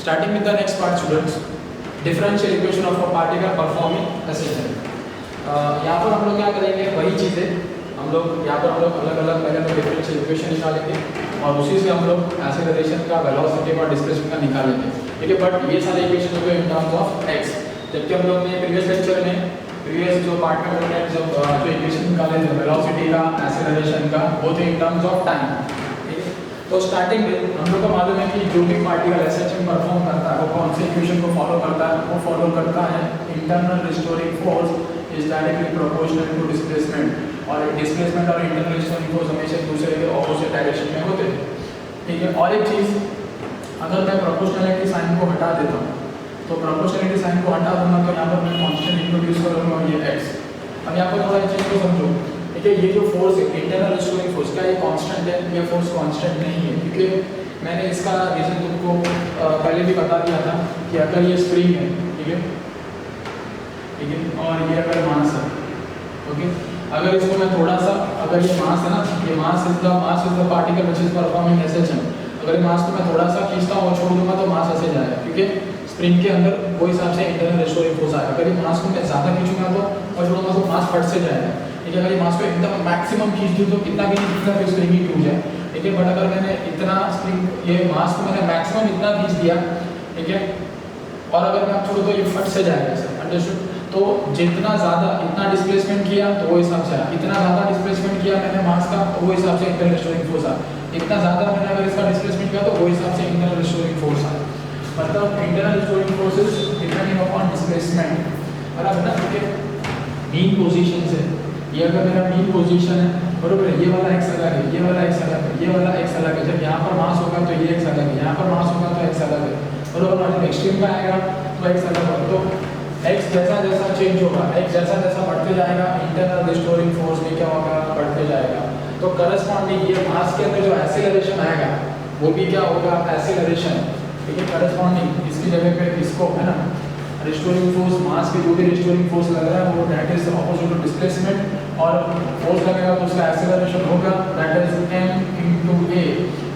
Starting with the next part, students, differential equation of a particle performing SHM. यहाँ पर हम लोग क्या करेंगे, वही चीज़ें हम लोग यहाँ पर अलग अलग पहले तो डिफरेंशियल इक्वेशन निकालेंगे और उसी से हम लोग एक्सेलरेशन का, वेलोसिटी का, डिस्प्लेसमेंट का निकालेंगे, ठीक है। बट ये सारे इक्वेशन हो गए इन टर्म्स ऑफ एक्स, जबकि हम लोग ने प्रीवियस लेक्चर में प्रीवियस जो पार्ट में हमने जो इक्वेशन निकाले थे वेलोसिटी का, एक्सेलरेशन का, वो थे इन टर्म्स ऑफ टाइम, ठीक है। तो स्टार्टिंग में हम लोग को मालूम है कि जो भी पार्टिकल एसएचएम परफॉर्म करता है वो कौन से इक्वेशन को फॉलो करता है, वो फॉलो करता है internal restoring force is directly proportional to displacement, और डिस्प्लेसमेंट और इंटरनल रिस्टोरिंग फोर्स हमेशा एक दूसरे के ऑपोजिट डायरेक्शन में होते हैं, ठीक है। और एक चीज़, अगर मैं प्रोपोर्शनलिटी साइन को हटा देता हूँ तो प्रोपोर्शनलिटी साइन को हटा दूंगा तो यहाँ पर मैं कांस्टेंट इंट्रोड्यूस करूँगा ये एक्स। अब यहाँ पर थोड़ा इस चीज़ को समझो, ठीक है। ये जो फोर्स है इंटरनल रिस्टोरिंग फोर्स, क्या ये कांस्टेंट है? ये फोर्स कांस्टेंट नहीं है, क्योंकि मैंने इसका रीज़न तुमको पहले भी बता दिया था कि अगर ये स्प्रिंग है, ठीक है, ठीक है, और ये अगर मास है, ओके, अगर इसको मैं थोड़ा सा, अगर ये मास है ना, ये mass is the particle which is performing SHM, अगर ये मास को मैं थोड़ा सा खींचता हूँ और छोड़ दूंगा तो मास ऐसे जाएगा, क्योंकि स्प्रिंग के अंदर वो हिसाब से इंटरनल रिस्टोरिंग फोर्स आएगा। अगर ये मास को मैं ज़्यादा खींचूंगा तो और छोड़ूंगा तो मास फट से जाएगा, ठीक है। अगर ये मास को एकदम मैक्सिमम खींच दूँ तो कितना भी जितना भी स्प्रिंग ही टूट जाए, ठीक है। बट अगर मैंने इतना स्प्रिंग ये मास को मैंने मैक्सिमम इतना खींच दिया, ठीक है, और अगर मैं छोड़ूँ तो ये फट से जाएगा सर, अंडरस्टूड। तो जितना ज़्यादा इतना डिस्प्लेसमेंट किया तो वो हिसाब से आया, इतना ज़्यादा डिस्प्लेसमेंट किया मैंने मास का तो वो हिसाब से इंटरनल रिस्टोरिंग फोर्स आया, इतना ज़्यादा मैंने अगर इसका डिस्प्लेसमेंट किया तो वो हिसाब से इंटरनल रिस्टोरिंग फोर्स आया। मतलब internal restoring forces depending upon displacement, बराबर ना, क्योंकि मीन पोजीशन से ये अगर मेरा मीन पोजीशन है, बराबर है, ये वाला एक्स अलग है, ये वाला एक्स अलग है, ये वाला एक्स अलग है, जब यहाँ पर मास होगा तो ये एक्स अलग है, यहाँ पर मास होगा तो एक्स अलग है, बराबर। जब एक्सट्रीम पर आएगा तो एक्स अलग होगा, तो एक्स जैसा जैसा चेंज होगा, एक्स जैसा जैसा बढ़ते जाएगा, इंटरनल रिस्टोरिंग फोर्स भी क्या होगा, बढ़ते जाएगा। तो करस्पॉन्डिंग ये मास के अंदर जो एक्सेलरेशन आएगा वो भी क्या होगा, एक्सेलरेशन, ठीक है। करस्पॉन्डिंग इसकी जगह पे इसको है ना, रिस्टोरिंग फोर्स, मास पे जो भी रिस्टोरिंग फोर्स लग रहा है वो that is opposite to displacement, और फोर्स लगेगा तो उसका एक्सेलरेशन होगा that is m into a,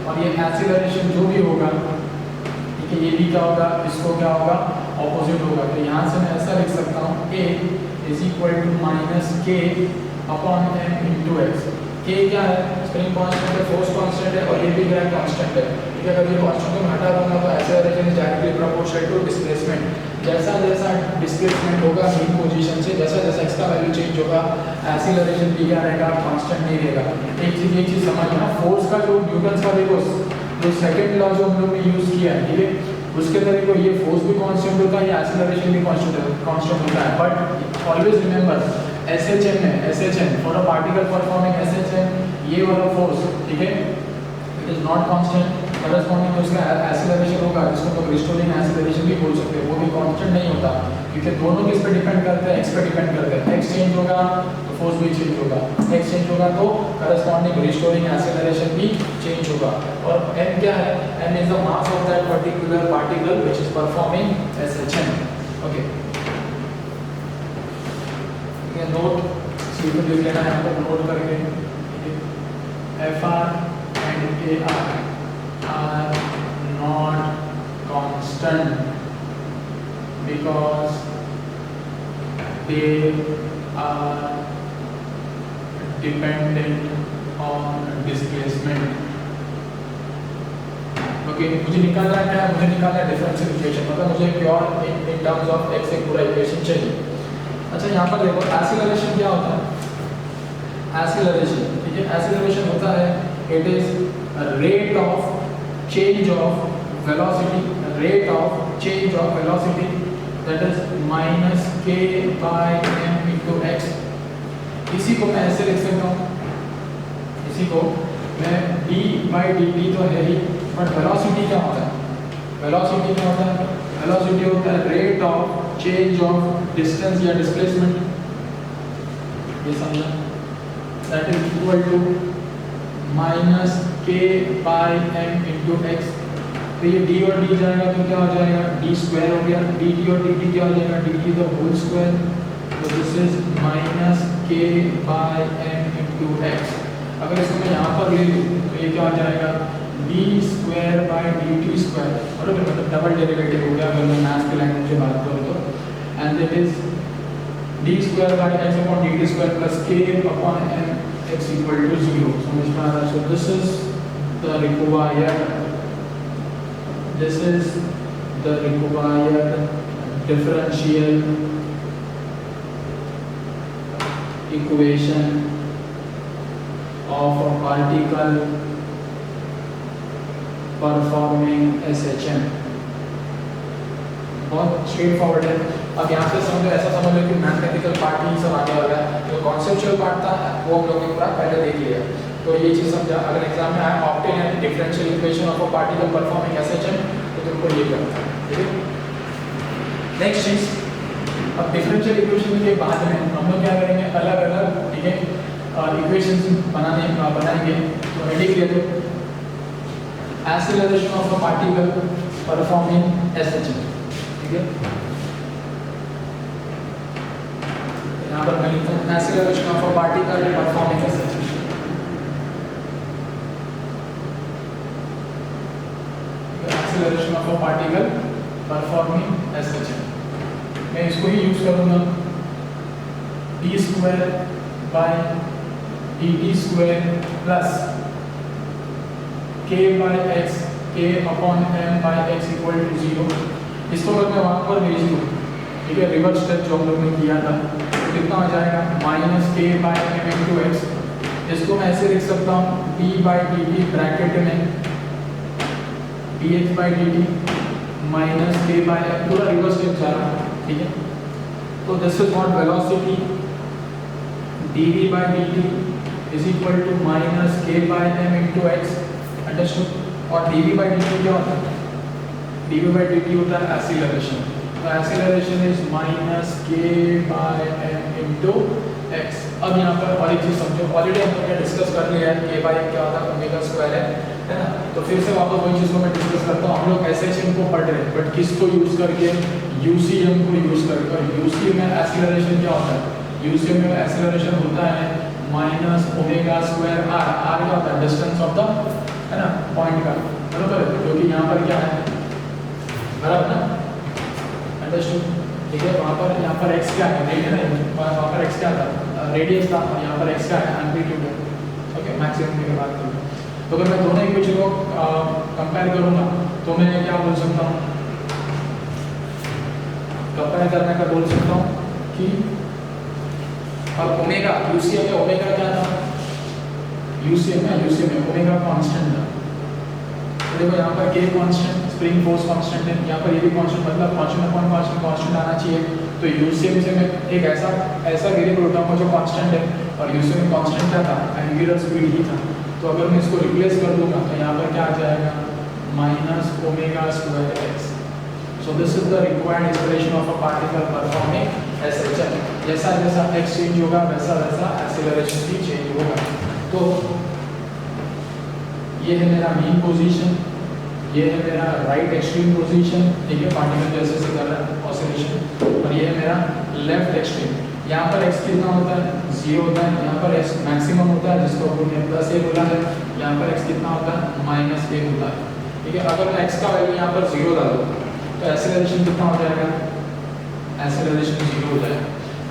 और ये एक्सेलरेशन जो भी होगा, ठीक है, ये भी क्या होगा, इसको क्या होगा, ऑपोजिट होगा। तो यहाँ से मैं ऐसा लिख सकता हूँ a is equal to minus k upon m into x. K क्या है, स्प्रिंग कांस्टेंट है, फोर्स कांस्टेंट है, और ये भी क्या है, कांस्टेंट है, ठीक है। अगर ये कांस्टेंट को मैं हटा दूंगा तो acceleration is directly proportional to displacement. जैसा जैसा डिस्प्लेसमेंट होगा मीन पोजीशन से, जैसा जैसा एक्स का वैल्यू चेंज होगा, एक्सेलरेशन भी क्या रहेगा, कांस्टेंट नहीं रहेगा। एक चीज़ समझना, फोर्स का जो न्यूटन का देखो जो सेकंड लॉ जो हम लोग ने यूज़ किया है, ठीक है, उसके अंदर देखो ये फोर्स भी कांस्टेंट होता है, ये एक्सेलरेशन भी कांस्टेंट होता है। बट ऑलवेज रिमेंबर एसएचएम में, SHM for a particle performing SHM, ये वाला फोर्स, ठीक है, it is not constant. Corresponding जो उसका एक्सेलरेशन होगा, जिसको तो रिस्टोरिंग एक्सेलरेशन भी बोल सकते हैं, वो भी कांस्टेंट नहीं होता, क्योंकि दोनों किस पे डिपेंड करते हैं, एक्स पे डिपेंड करते हैं। एक्स चेंज होगा तो फोर्स भी चेंज होगा, एक्स चेंज होगा तो करस्पॉन्डिंग रिस्टोरिंग एक्सेलरेशन भी चेंज होगा। और m क्या है, m is the mass of that particular particle which is performing SHM, okay. ये नोट सी को लिख लेना है, आपको नोट करके, Fr and Ar are not constant because they are dependent on displacement, okay. मुझे निकालना क्या है, मुझे निकालना है डिफरेंशियल इक्वेशन, मतलब मुझे pure in terms of x एक पूरा इक्वेशन चाहिए। अच्छा, यहाँ पर देखो एक्सेलरेशन क्या होता है, एक्सेलरेशन, ठीक है, एक्सेलरेशन होता है it is rate of change of velocity, rate of change of velocity that is minus k by m into x. इसी को मैं ऐसे लिख सकता हूँ, इसी को मैं d बाई dt तो है ही, बट वेलोसिटी क्या होता है, वेलोसिटी क्या होता है, वेलोसिटी होता है rate of change of distance या डिस्प्लेसमेंट, ये समझा, that is equal to minus k by m into x. तो ये d और d जाएगा तो क्या हो जाएगा, d स्क्वायर हो गया, dt और dt क्या हो जाएगा, dt द होल स्क्वायर, तो this is minus k by m into x. अगर इसको मैं यहाँ पर ले लूँ तो ये क्या हो जाएगा, D square by d t square, बराबर, मतलब डबल डेरिवेटिव हो गया अगर मैं मैथ्स की लैंग्वेज में बात करूँ तो, and it is d square by x upon d t square plus k upon n x equal to 0। समझ में आ रहा है? So this is the required, this is the required differential equation of a particle performing SHM। बहुत straight forward है। अब यहाँ से समझो, ऐसा समझ लो कि मैथमेटिकल पार्ट ही सब आगे आ गया, जो कॉन्सेप्चुअल पार्ट था वो हम लोगों ने पूरा पहले देख लिया। तो ये चीज़ समझा, अगर एग्जाम में आया obtain an differential equation of a particle performing SHM तो तुमको ये करना है, ठीक है। नेक्स्ट चीज़, अब डिफरेंशियल इक्वेशन के बाद में हम लोग क्या करेंगे, अलग अलग, ठीक है, इक्वेशंस बनाएंगे। तो रेडी किया तो acceleration of a particle performing SHM, ठीक है। यहाँ पर मैं लिखता हूँ acceleration of a particle performing SHM। Acceleration of a particle performing SHM, मैं इसको ही यूज करूँगा, d square by d t square plus k by x, k upon m by x equal to 0। इसको अगर मैं वहाँ पर भेज दूँ, ठीक है, रिवर्स स्टेप जो हम लोग ने किया था, तो कितना हो जाएगा, minus k by M into x. इसको मैं ऐसे लिख सकता हूँ, d by d t bracket में d x by d t minus k by m, पूरा रिवर्स स्टेप जा रहा है, ठीक है। तो this is what velocity dv by dt is equal to minus k by m into x, understood। और dv by dt क्या होता है, dv by dt होता है एक्सीलरेशन, तो acceleration is minus k by m into x। अब यहाँ पर और एक चीज समझो, ऑलरेडी हम लोग डिस्कस कर लिया है k by m क्या होता है, ओमेगा स्क्वायर है ना। तो फिर से वापस वही चीज को मैं डिस्कस करता हूँ। हम लोग SHM को पढ़ रहे हैं, बट किसको यूज करके, UCM को यूज करके। और UCM में एक्सीलरेशन क्या होता है, UCM में एक्सेलरेशन होता है minus omega square r. R क्या होता है, डिस्टेंस ऑफ द, है ना, पॉइंट का, बराबर, क्योंकि यहाँ पर क्या है, बराबर ना, अंडरस्टूड, ठीक है। वहाँ पर यहाँ पर x क्या है, रेडियस, वहाँ पर x क्या था, रेडियस था, और यहाँ पर x क्या है, एम्पलीट्यूड है, ओके। मैक्सिमम की बात करूँ तो अगर मैं दोनों इक्वेशन को कंपेयर करूँगा तो मैं क्या बोल सकता हूँ, कंपेयर करने का बोल सकता हूँ कि और ओमेगा, यूसीएम में ओमेगा क्या था, यूसीएम में ओमेगा कांस्टेंट था। तो देखो यहाँ पर के कांस्टेंट, स्प्रिंग फोर्स कांस्टेंट है, यहाँ पर ये भी कांस्टेंट, मतलब कांस्टेंट अपॉन कांस्टेंट आना चाहिए। तो यूसीएम से मैं एक ऐसा वेरिएबल उठाऊंगा जो कांस्टेंट है, और यूसीएम में कांस्टेंट क्या था, एंगुलर स्पीड ही था। तो अगर मैं इसको रिप्लेस कर दूंगा तो यहाँ पर क्या आ जाएगा, minus omega square x. So this is the required acceleration of a particle performing SHM। जैसा जैसा x चेंज होगा वैसा वैसा एक्सेलरेशन भी चेंज होगा। तो ये है मेरा मीन पोजीशन, ये है मेरा राइट एक्सट्रीम पोजीशन, ठीक है, पार्टिकल जैसे से कर रहा है ऑसिलेशन, और ये है मेरा लेफ्ट एक्सट्रीम। यहाँ पर x कितना होता है, 0 होता है, यहाँ पर x मैक्सिमम होता है जिसको हमने प्लस a बोला है, यहाँ पर x कितना होता है, माइनस a होता है, ठीक है। अगर मैं x का वैल्यू यहाँ पर 0 डालूँ तो एक्सेलरेशन कितना हो जाएगा, एक्सेलरेशन 0 हो जाएगा।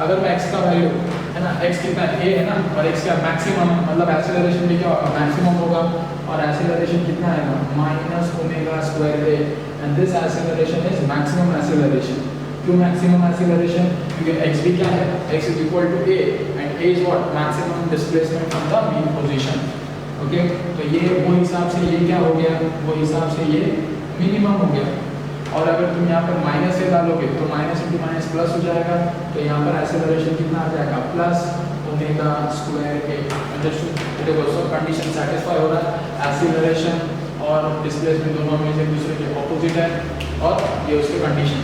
अगर मैं x का वैल्यू, है ना, x कितना है, a है ना, और x का मैक्सिमम, मतलब एक्सेलरेशन भी क्या होगा, मैक्सिमम होगा, और एक्सेलरेशन कितना आएगा, minus omega square a, and this acceleration is maximum acceleration. क्यों मैक्सिमम एक्सेलरेशन, क्योंकि x भी क्या है, x is equal to a, and a is what, maximum displacement from the mean position, okay. तो ये वो हिसाब से ये क्या हो गया, वो हिसाब से ये मिनिमम हो गया। और अगर तुम यहाँ पर माइनस से डालोगे तो माइनस इंटू माइनस प्लस हो जाएगा, तो यहाँ पर एक्सेलरेशन कितना आ जाएगा, प्लस ओमेगा स्क्वायर ए। देखो सब कंडीशन सेटिस्फाई हो रहा है, एक्सेलरेशन और डिस्प्लेसमेंट दोनों में एक दूसरे के ऑपोजिट है, और ये उसके कंडीशन,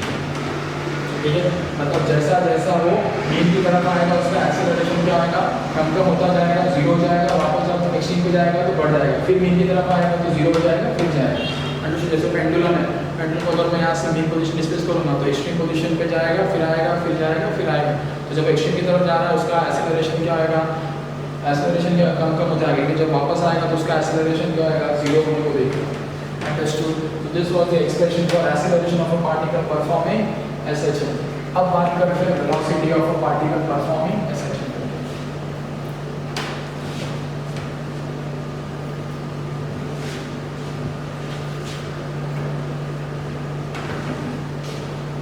ठीक है। मतलब जैसा जैसा वो मीन की तरफ आएगा उसका एक्सेलरेशन क्या आएगा, कम कम होता जाएगा, 0 हो जाएगा, वापस जब एक्सट्रीम पे जाएगा तो बढ़ जाएगा, फिर मीन की तरफ आएगा तो 0 हो जाएगा, फिर जाएगा। जैसे पेंडुलम है, पेंडुलम को अगर मैं यहाँ से मीन पोजीशन डिस्प्लेस करूँगा तो एक्सट्रीम पोजीशन पे जाएगा, फिर आएगा, फिर जाएगा, फिर आएगा। तो जब एक्सट्रीम की तरफ जा रहा है उसका एक्सेलरेशन क्या आएगा, एक्सेलरेशन क्या कम कम हो जाएगा कि जब वापस आएगा तो उसका एक्सेलरेशन क्या आएगा, जीरो होने को देखेगा। अंडरस्टूड। तो this was the expression for acceleration of a particle performing SHM. अब बात करते हैं velocity of a particle performing SHM.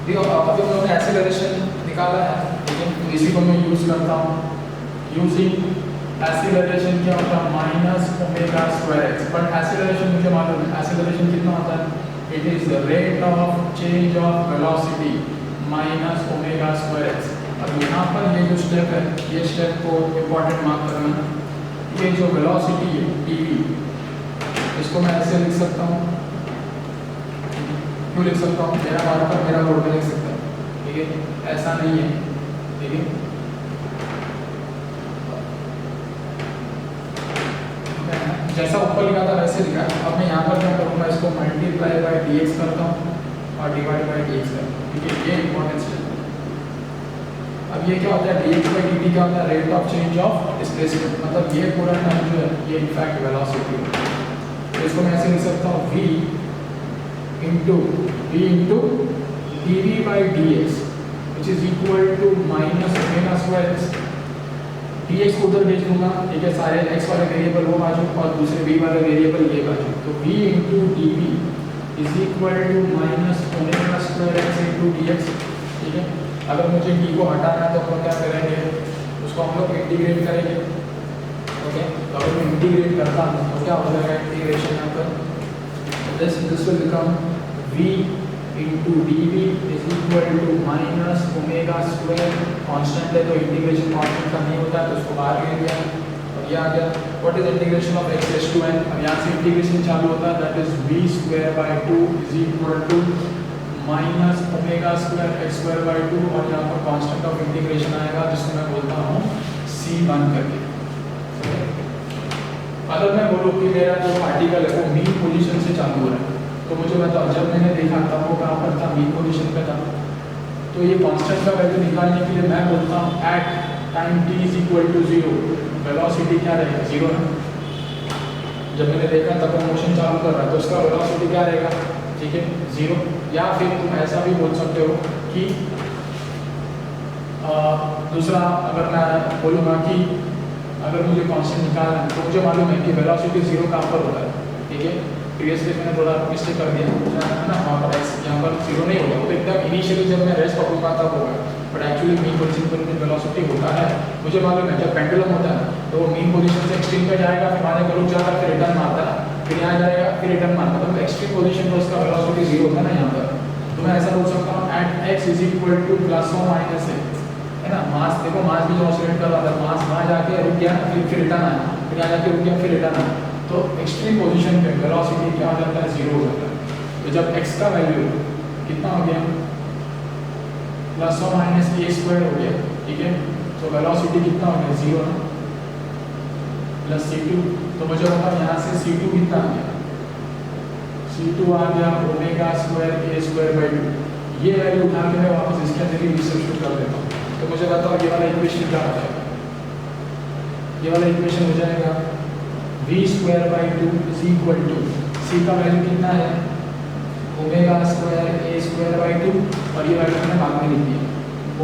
अभी हम लोगों ने एक्सेलरेशन निकाला है, लेकिन तो इसी को मैं यूज करता हूँ। यूजिंग एक्सेलरेशन क्या होता है, minus omega square x. But acceleration मुझे मालूम है, एक्सेलरेशन कितना होता है, it is the rate of change of velocity minus omega square x. अब यहाँ पर ये जो स्टेप है, ये स्टेप को इम्पोर्टेंट मार्क करना। ये जो वेलोसिटी है टीवी, इसको मैं ऐसे लिख सकता हूँ, क्यों लिख सकता हूँ, मेरा मार्कर मेरा बोर्ड में लिख सकता हूँ, ठीक है, ऐसा नहीं है, ठीक है। जैसा ऊपर लिखा था वैसे लिखा है। अब मैं यहाँ पर क्या करूँगा, इसको मल्टीप्लाई बाय dx करता हूँ और डिवाइड बाय dx करता हूँ, ठीक है। ये इंपॉर्टेंट स्टेप। अब ये क्या होता है, dx बाय dt क्या होता है, rate of change of displacement. मतलब ये पूरा टर्म जो है ये इनफैक्ट वेलोसिटी है। तो इसको मैं ऐसे लिख सकता हूँ, v into dv by dx which is equal to minus omega square x. dx को उधर भेज दूंगा, ठीक है, सारे x वाले वेरिएबल वो बाजू और दूसरे v वाले वेरिएबल ये बाजू। तो v into dv is equal to minus omega square x into dx, ठीक है। अगर मुझे d को हटाना है तो हम क्या करेंगे, उसको हम लोग इंटीग्रेट करेंगे, ओके। तो अगर मैं इंटीग्रेट करता हूँ तो क्या हो जाएगा इंटीग्रेशन यहाँ पर, this will become v into dv is equal to minus omega square. Constant है तो इंटीग्रेशन कांस्टेंट का नहीं होता, तो उसको बाहर ले लिया और ये आ गया। What is integration of x raise to n। अब यहाँ से इंटीग्रेशन चालू होता है, that is v square by 2 is equal to minus omega square x square by 2 और यहाँ पर कांस्टेंट ऑफ इंटीग्रेशन आएगा जिसको मैं बोलता हूँ c1 करके। अगर मैं बोलूँ कि मेरा जो पार्टिकल है वो मीन पोजीशन से चालू हो रहा है, तो मुझे बताओ जब मैंने देखा था वो कहाँ पर था, मीन पोजीशन पे था। तो ये कांस्टेंट का वैल्यू निकालने के लिए मैं बोलता हूँ at time t is equal to 0 velocity क्या रहेगा, 0 ना। जब मैंने देखा तब वो मोशन चालू कर रहा है तो उसका वेलोसिटी क्या रहेगा, ठीक है, 0। या फिर तुम ऐसा भी बोल सकते हो कि दूसरा, अगर मैं बोलूँगा कि अगर मुझे कांस्टेंट निकालना है तो मुझे मालूम है कि वेलोसिटी 0 कहाँ पर होता है, ठीक है। प्रीवियसली मैंने थोड़ा मिस्टेक कर दिया ना, वहाँ पर यहाँ पर 0 नहीं होगा, वो तो एकदम इनिशियली जब मैं रेस्ट पकड़ूंगा तब होगा। बट एक्चुअली मीन पोजीशन पर वेलोसिटी होता है, मुझे मालूम है। जब पेंडुलम होता है तो वो मीन पोजीशन से एक्सट्रीम पे जाएगा, फिर आने को रुक जाएगा, फिर रिटर्न मारता है, फिर यहाँ जाएगा, फिर रिटर्न मारता है। तो एक्सट्रीम पोजीशन पर उसका वेलोसिटी 0 होता है ना यहाँ पर। तो मैं ऐसा बोल सकता हूँ at x is equal to plus और माइनस है ना। मास देखो, मास भी जो ऑसिलेट कर रहा था, मास वहाँ जाके रुक गया, फिर रिटर्न आया, फिर यहाँ जाके रुक गया, फिर रिटर्न आया। तो एक्सट्रीम पोजीशन पे वेलोसिटी क्या हो जाता है, 0 हो जाता है। तो जब x का वैल्यू कितना हो गया, प्लस और माइनस a स्क्वायर हो गया, ठीक है। तो वेलोसिटी कितना हो गया, 0 ना, प्लस c2। तो मुझे बताओ यहाँ से c2 कितना आ गया, c2 आ गया omega square a square by 2। ये वैल्यू उठा के मैं वापस इसके अंदर ही सब्स्टिट्यूट कर देता हूँ। तो मुझे बताओ ये वाला इक्वेशन क्या हो जाएगा, ये वाला इक्वेशन हो जाएगा v square by 2 is equal to c का वैल्यू कितना है, omega square a square by 2 और ये वैल्यू मैंने बाद में लिख दिया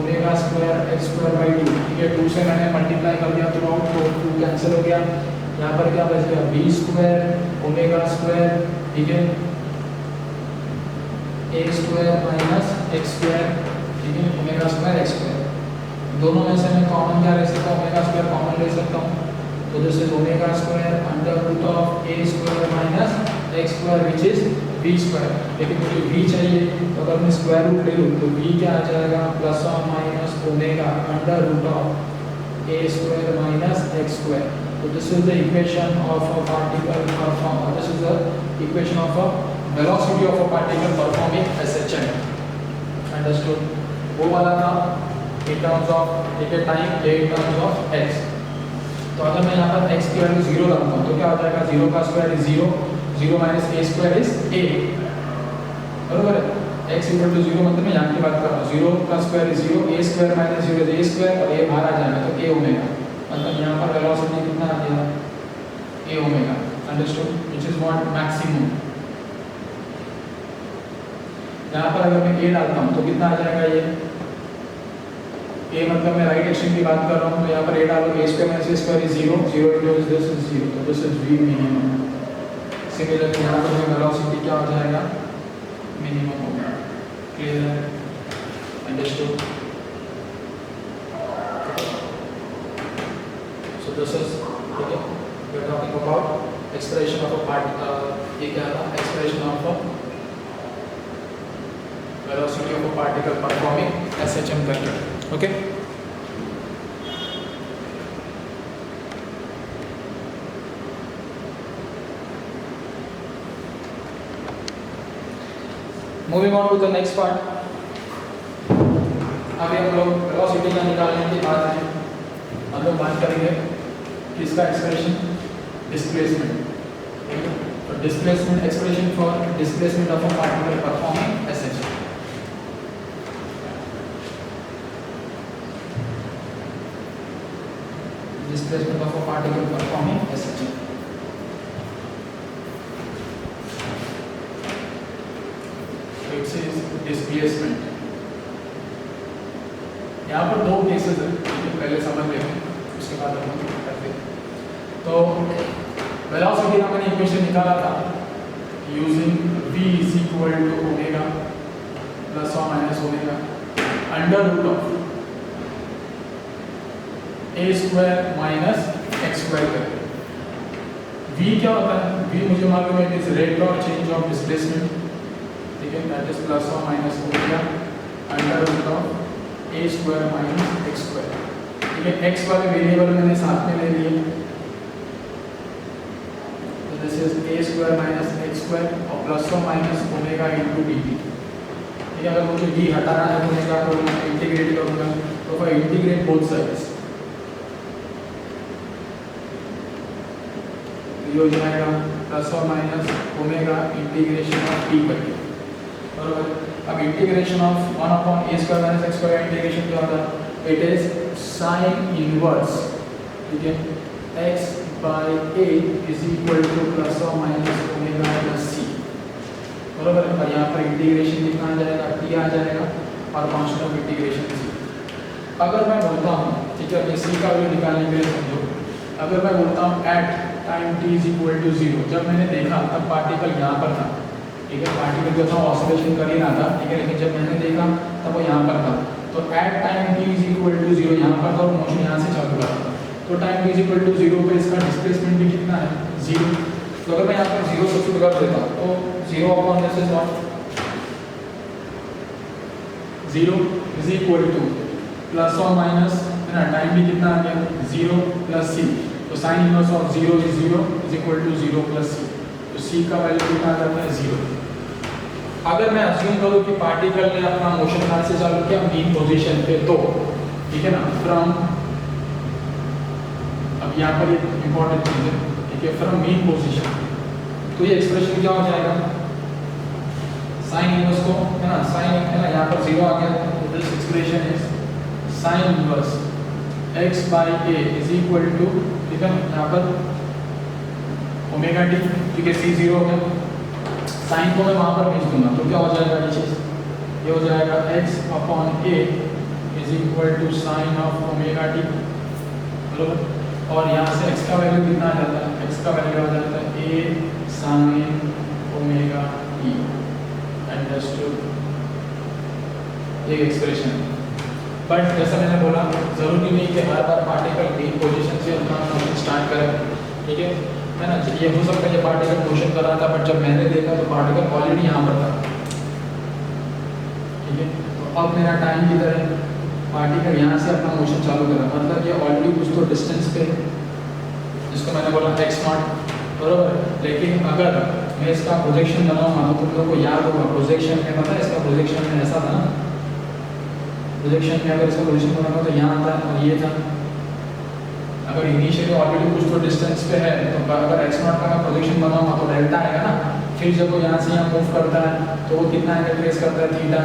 omega square x square by 2, ठीक है। 2 से मैंने मल्टीप्लाई कर दिया थ्रू आउट, तो 2 कैंसिल हो गया। यहाँ पर क्या बच गया, v स्क्वायर ओमेगा स्क्वायर, ठीक है, a square minus x square, ठीक है, ओमेगा स्क्वायर x स्क्वायर। दोनों में से मैं कॉमन क्या ले सकता हूँ, ओमेगा स्क्वायर कॉमन ले सकता हूँ। तो this is omega square under root of a square minus x square which is v square. लेकिन मुझे v चाहिए, तो अगर मैं स्क्वायर रूट ले लूँ तो v क्या आ जाएगा, प्लस और minus omega under root of a square minus x square. तो this is the equation of a particle perform, this is the equation of a velocity of a particle performing SHM. Understood. वो वाला था in terms of, ठीक है, time, ये in terms of x। तो अगर मैं यहाँ पर x की वैल्यू 0 रखता हूँ तो क्या हो जाएगा, 0 का square is 0, 0 minus a square is a, बरोबर है। x इक्वल टू 0 मतलब मैं यहाँ की बात कर रहा हूँ, 0 का square is 0, a square minus 0 is a square और a बाहर आ जाएगा तो a ओमेगा। मतलब यहाँ पर वेलोसिटी कितना आ गया a omega, understood, which is what maximum. यहाँ पर अगर मैं ए डालता हूँ तो कितना आ जाएगा ये ए, मतलब मैं राइट एक्सट्रीम की बात कर रहा हूँ तो यहाँ पर ए डालो a square minus a square is 0, 0 into this is 0, तो this is v minimum. Similarly यहाँ पर जो वेलोसिटी क्या हो जाएगा मिनिमम होगा। क्लियर है, अंडरस्टूड। सो दिस इज, ठीक है, we are talking about expression of a part, ये क्या था, expression of a velocity of a particle performing SHM method. Okay. Moving on to the next part. अभी हम लोग वेलोसिटी का निकालने की बात है, हम लोग बात करेंगे किसका एक्सप्रेशन, डिस्प्लेसमेंट। तो displacement expression for displacement of a particle performing SHM। Displacement of a particle performing SHM. It says displacement. यहाँ पर दो केसेस है, पहले समझ लेते हैं उसके बाद हम करते हैं। तो वेलोसिटी का मैंने इक्वेशन निकाला था using v is equal to omega plus और minus omega under root of a square minus x square करके। v क्या होता है, v मुझे मालूम है is rate of change of displacement, ठीक है, दैट इज प्लस और minus omega under root of a square minus x square. ठीक है, एक्स वाले वेरिएबल मैंने साथ में ले लिए, तो this is a square minus x square और प्लस और माइनस ओमेगा इनटू dt। ठीक है, अगर मुझे v हटाना है तो मैं क्या करूँगा, इंटीग्रेट करूँगा, तो फॉर इंटीग्रेट बोथ साइड्स ये हो जाएगा प्लस और minus omega integration of T करके, बराबर। अब integration of 1 upon A square minus x square integration क्या होता है, इट इज साइन इनवर्स, ठीक है, x by a is equal to plus और माइनस ओमेगा प्लस c, बराबर। और यहाँ पर इंटीग्रेशन कितना आ जाएगा, t आ जाएगा और कांस्टेंट ऑफ इंटीग्रेशन c। अगर मैं बोलता हूँ, ठीक है, ये c का वैल्यू निकालने के लिए समझो, अगर मैं बोलता हूँ at time t is equal to 0, जब मैंने देखा तब पार्टिकल यहाँ पर था, ठीक है, पार्टिकल जो था ऑसिलेशन कर ही रहा था, ठीक है, लेकिन जब मैंने देखा तब वो यहाँ पर था, तो at time t is equal to 0 यहाँ पर था और मोशन यहाँ से चालू रहा था, तो time t is equal to 0 पे इसका डिस्प्लेसमेंट भी कितना है 0। तो अगर मैं यहाँ पर 0 सब्स्टिट्यूट कर देता हूँ तो 0 upon this is what, 0 is equal to plus और माइनस है ना, टाइम भी कितना आ गया 0 प्लस c, तो sine inverse of 0 is equal to 0 plus c, तो c का वैल्यू कितना आ जाता है 0। अगर मैं अज्यूम करूँ कि पार्टिकल ने अपना मोशन कहाँ से चालू किया, मीन पोजीशन पे, तो ठीक है ना, फ्रॉम, अब यहाँ पर एक इंपॉर्टेंट चीज है, ठीक है, फ्रॉम मीन पोजीशन, तो ये एक्सप्रेशन क्या हो जाएगा, साइन इनवर्स को है ना, साइन है ना, यहाँ पर 0 आ गया, तो this expression is sine inverse x by a is equal to, ठीक है, यहाँ पर ओमेगा टी, ठीक है, c 0 हो गया, साइन को मैं वहाँ पर भेज दूंगा तो क्या हो जाएगा ये चीज़, ये हो जाएगा x upon a is equal to sine of omega t, बराबर। और यहाँ से x का वैल्यू कितना आ जाता है, x का वैल्यू आ जाता है a sine omega T, understood, ये एक्सप्रेशन है। बट जैसा मैंने बोला, जरूरी नहीं कि हर बार पार्टिकल मेन पोजीशन से अपना मोशन स्टार्ट करें, ठीक है ना, ये हो सकता है ये पार्टिकल मोशन कर रहा था, बट जब मैंने देखा तो पार्टिकल ऑलरेडी यहाँ पर था, ठीक है, तो अब मेरा टाइम की तरह पार्टिकल यहाँ से अपना मोशन चालू करा, मतलब ये ऑलरेडी कुछ तो डिस्टेंस पे, जिसको मैंने बोला x0, बराबर। लेकिन अगर मैं इसका प्रोजेक्शन बनाऊंगा तो तुम लोग को याद होगा प्रोजेक्शन में, पता है इसका प्रोजेक्शन में ऐसा था ना, प्रोजेक्शन में अगर इसका पोजीशन बनाना तो यहाँ था और ये था, अगर इनिशियली ऑलरेडी कुछ तो डिस्टेंस पे है तो अगर x0 का मैं प्रोजेक्शन बनाऊंगा तो डेल्टा आएगा ना, फिर जब वो यहाँ से यहाँ मूव करता है तो वो कितना एंगल ट्रेस करता है, थीटा,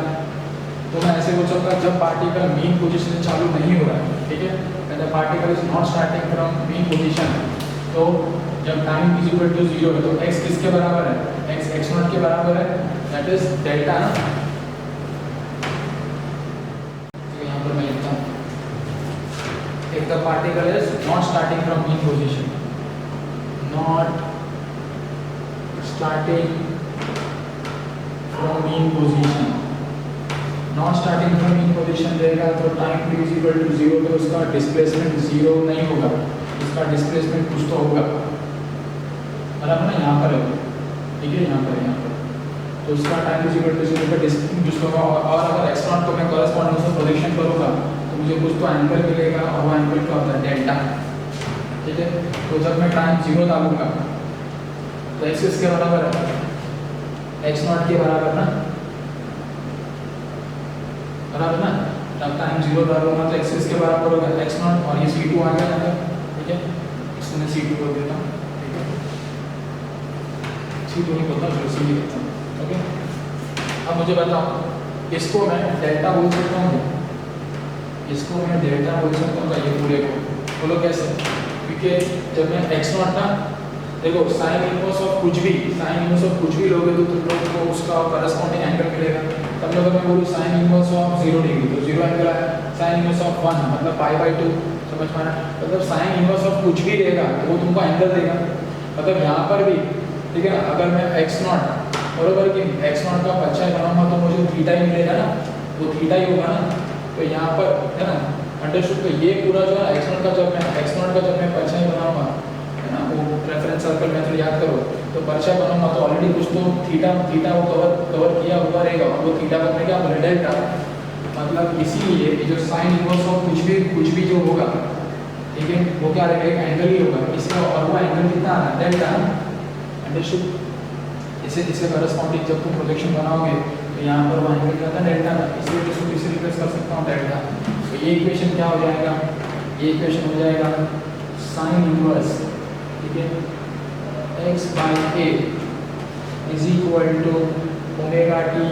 तो मैं ऐसे बोल सकता जब पार्टिकल मीन पोजीशन से चालू नहीं हो रहा है, ठीक है, the particle is not starting from mean position, तो जब टाइम इज इक्वल टू 0 है तो x किसके बराबर है, x x नॉट के बराबर है, दैट इज डेल्टा ना। तो यहाँ पर मैं लिखता हूँ if the particle is not starting from mean position, not starting from mean position, not starting from mean position रहेगा तो time t is equal to 0 पे उसका डिस्प्लेसमेंट 0 नहीं होगा, इसका डिस्प्लेसमेंट कुछ तो होगा, बराबर ना, यहाँ पर है, ठीक है, यहाँ पर तो उसका टाइम इज इक्वल टू 0 पे डिस्प्लेसमेंट कुछ होगा, और अगर x नॉट को मैं कॉरेस्पॉन्डिंग से प्रोजेक्शन करूँगा तो मुझे कुछ तो एंगल मिलेगा, और वो एंगल क्या होता है, डेल्टा, ठीक है। तो जब मैं टाइम 0 डालूंगा तो x किसके बराबर है, x नॉट के बराबर ना, बराबर ना, जब टाइम 0 डालूंगा तो x के बराबर होगा x नॉट, और ये c2 आ गया यहाँ पर, ठीक है, इसको मैं c2 कर देता हूँ, ठीक है, c2 नहीं बोलता जो c लिखता हूँ, ओके। अब मुझे बताओ इसको मैं डेल्टा बोल सकता हूँ, इसको मैं डेल्टा बोल सकता हूँ, ये पूरे को बोलो कैसे, क्योंकि जब मैं x नॉट ना, देखो साइन इनवर्स ऑफ कुछ भी लोगे तो तुम लोग को उसका करस्पॉन्डिंग एंगल मिलेगा। तब लोग मैं बोलूँ साइन इनवर्स ऑफ 0 डिग्री तो 0 एंगल आया, साइन इनवर्स ऑफ 1 मतलब π/2, समझ पाना, मतलब साइन इनवर्स ऑफ कुछ भी रहेगा तो वो तुमको एंगल देगा, मतलब यहाँ पर भी, ठीक है ना, अगर मैं x नॉट बरोबर कि x नॉट का परछाई बनाऊंगा तो मुझे थीटा ही मिलेगा ना, वो थीटा ही होगा ना, तो यहाँ पर है ना, अंडरस्टूड। तो ये पूरा जो है x नॉट का जब मैं परछाई बनाऊंगा, वो रेफरेंस सर्कल मेथड याद करो, तो परछाई बनाऊंगा तो ऑलरेडी कुछ तो थीटा वो कवर किया हुआ रहेगा, और वो थीटा को मैं क्या बोले, डेल्टा, मतलब इसीलिए जो साइन इनवर्स ऑफ कुछ भी जो होगा, ठीक है, वो क्या रहेगा, एक एंगल ही होगा इसका, और वो एंगल कितना आना, डेल्टा, अंडरस्टूड। इसे करस्पॉन्डिंग जब तुम प्रोजेक्शन बनाओगे तो यहाँ पर वो एंगल क्या था, डेल्टा, इसलिए इसको किससे रिप्लेस कर सकता हूँ, डेल्टा। तो ये इक्वेशन क्या हो जाएगा, ये इक्वेशन हो जाएगा साइन इनवर्स, ठीक है, x/a is equal to omega t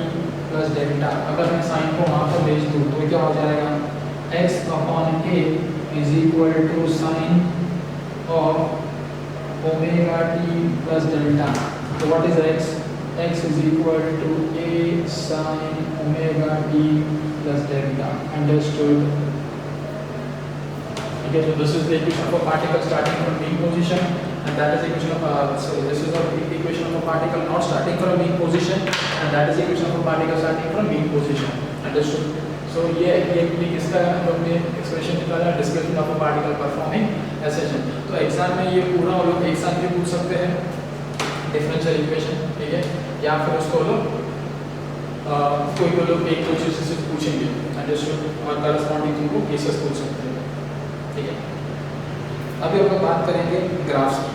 plus delta. अगर मैं साइन को वहाँ पर भेज दूँ तो क्या हो जाएगा, x/a is equal to sine of omega t plus delta. तो what is x is equal to a sine omega t plus delta, understood, ठीक है। So this is the equation of a particle starting from mean position, and that is the equation of this is the equation of a particle not starting from mean position, and that is the equation of a particle starting from mean position, understood। So ये किसका है, हम लोग ने expression निकाला, displacement of a particle performing एसेशन। तो exam में ये पूरा वो लोग एक साथ भी पूछ सकते हैं, डिफरेंशियल इक्वेशन, ठीक है, या फिर उसको लोग कोई लोग एक दो चीज़ से पूछेंगे, अंडरस्टूड, और करस्पॉन्डिंग तुमको केसेस पूछ सकते हैं, ठीक है। अभी हम लोग बात करेंगे ग्राफ्स की,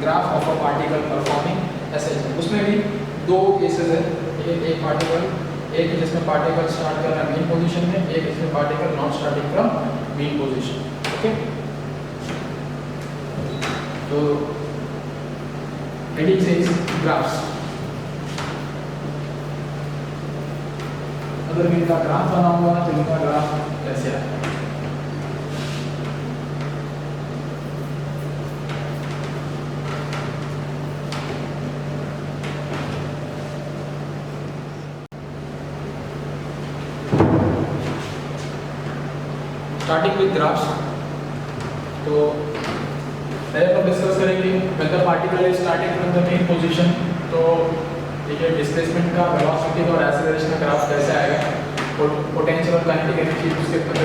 graph of a particle performing एसेशन। उसमें भी दो केसेस है, एक पार्टिकल, एक जिसमें पार्टिकल स्टार्ट कर रहा है मीन पोजीशन में, एक इसमें particle not starting from mean position, okay. तो हेडिंग सेज ग्राफ्स। अगर मैं इनका ग्राफ बनाऊंगा ना तो इनका ग्राफ कैसे आएगा, स्टार्टिंग विद ग्राफ्स। तो पहले हम डिस्कस करेंगे when the particle is starting from the mean position, तो ठीक है, डिस्प्लेसमेंट का, वेलोसिटी का और एक्सेलरेशन का ग्राफ कैसे आएगा, पोटेंशियल और काइनेटिक एनर्जी